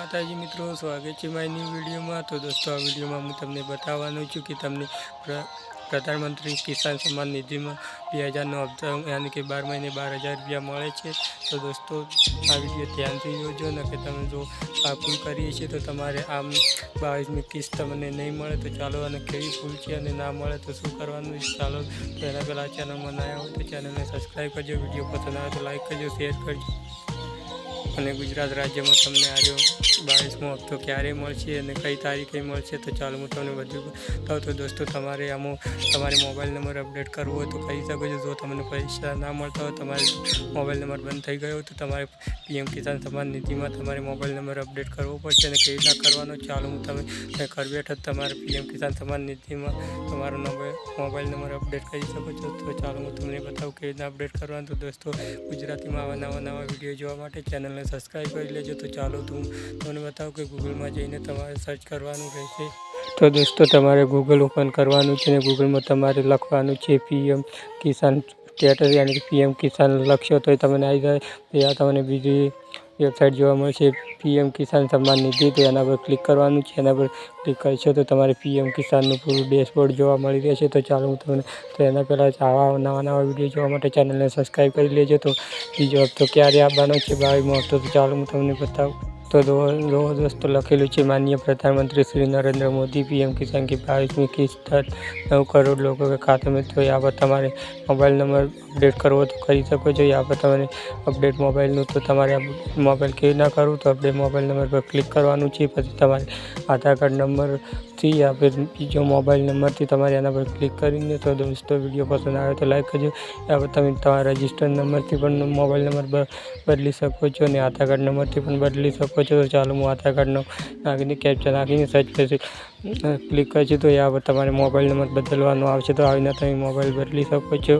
માતાજી મિત્રો, સ્વાગત છે મારી ન્યૂ વિડીયોમાં। તો દોસ્તો, આ વિડીયોમાં હું તમને બતાવવાનો છું કે તમને પ્રધાનમંત્રી કિસાન સન્માન નિધિમાં 2000નો હપ્તા યાની કે 12 મહિને 12,000 રૂપિયા મળે છે। તો દોસ્તો, આ વિડીયો ધ્યાનથી જોજો ને કે તમે જો આ ભૂલ કરીએ છીએ તો તમારે આમ 22મી કિસ્ત તમને નહીં મળે। તો ચાલો, અને કેવી ભૂલ છે અને ના મળે તો શું કરવાનું છે ચાલો। તો એના પહેલાં ચેનલમાં ના આવ્યો તો ચેનલને સબસ્ક્રાઈબ કરજો, વિડીયો પસંદ આવે તો લાઈક કરજો, શેર કરજો। અને ગુજરાત રાજ્યમાં તમને આવ્યો 22મો હપ્તો ક્યારે મળશે અને કઈ તારીખે મળશે તો ચાલો હું તમને બધું બતાવું। તો દોસ્તો, તમારે આમાં તમારે મોબાઈલ નંબર અપડેટ કરવો હોય તો કરી શકો છો। જો તમને પૈસા ના મળતા હોય, તમારે મોબાઈલ નંબર બંધ થઈ ગયો તો તમારે પીએમ કિસાન સન્માન નિધિમાં તમારે મોબાઈલ નંબર અપડેટ કરવો પડશે। અને કેવી રીતના કરવાનો ચાલો હું તમે ઘર બેઠા તમારે પીએમ કિસાન સન્માન નિધિમાં તમારો મોબાઈલ નંબર અપડેટ કરી શકો છો। તો ચાલો હું તમને બતાવું કેવી રીતના અપડેટ કરવાનું। તો દોસ્તો, ગુજરાતીમાં આવા નવા વિડીયો જોવા માટે ચેનલને સબસ્ક્રાઈબ કરી લેજો। તો ચાલો હું તમને બતાવું કે ગૂગલમાં જઈને તમારે સર્ચ કરવાનું રહેશે। તો દોસ્તો, તમારે ગૂગલ ઓપન કરવાનું છે અને ગૂગલમાં તમારે લખવાનું છે પીએમ કિસાન સ્ટેટસ યાની કે પીએમ કિસાન લખશો તો તમને આવી જાય। ત્યાં તમને બીજી વેબસાઇટ જોવા મળશે પીએમ કિસાન સન્માન નિધિ। તો એના પર ક્લિક કરવાનું છે। એના પર ક્લિક કરશો તો તમારે પીએમ કિસાનનું પૂરું ડેશબોર્ડ જોવા મળી રહેશે। તો ચાલો હું તમને તો એના પહેલાં આવા નવા વિડીયો જોવા માટે ચેનલને સબસ્ક્રાઈબ કરી લેજો। તો બીજો હપ્તો ક્યારે આવવાનો છે 22મો હપ્તો, તો ચાલો હું તમને બતાવું। તો દોસ્તો, લખેલું છે માનનીય પ્રધાनमंत्री श्री नरेंद्र मोदी पीएम किसान की 22वीं किस्त 9 करोड़ लोगों के खाते में। तो यहाँ पर તમારે મોબાઈલ નંબર અપડેટ કરવો તો કરી શકો છો। यहाँ પર તમારે અપડેટ મોબાઈલનું તો તમારે મોબાઈલ કેવી ના કરવું તો અપડેટ મોબાઈલ નંબર પર ક્લિક કરવાનું છે। પછી તમારે આધાર કાર્ડ નંબરથી યા फिर બીજો મોબાઈલ નંબરથી તમારે એના પર ક્લિક કરીને તો દોસ્તો વિડીયો પસંદ આવે તો લાઈક કરજો। ત્યાં પર તમે તમારા રજિસ્ટર્ડ નંબરથી પણ મોબાઈલ નંબર બદલી શકો છો અને આધાર કાર્ડ નંબરથી પણ બદલી શકો છો। તો ચાલો હું આધાર કાર્ડનો નાખીને કેપ્ચા નાખીને સર્ચ પછી ક્લિક કરજો। તો यहाँ પર તમારે મોબાઈલ નંબર બદલવાનો આવશે। તો આવીને તમે મોબાઈલ બદલી શકો છો।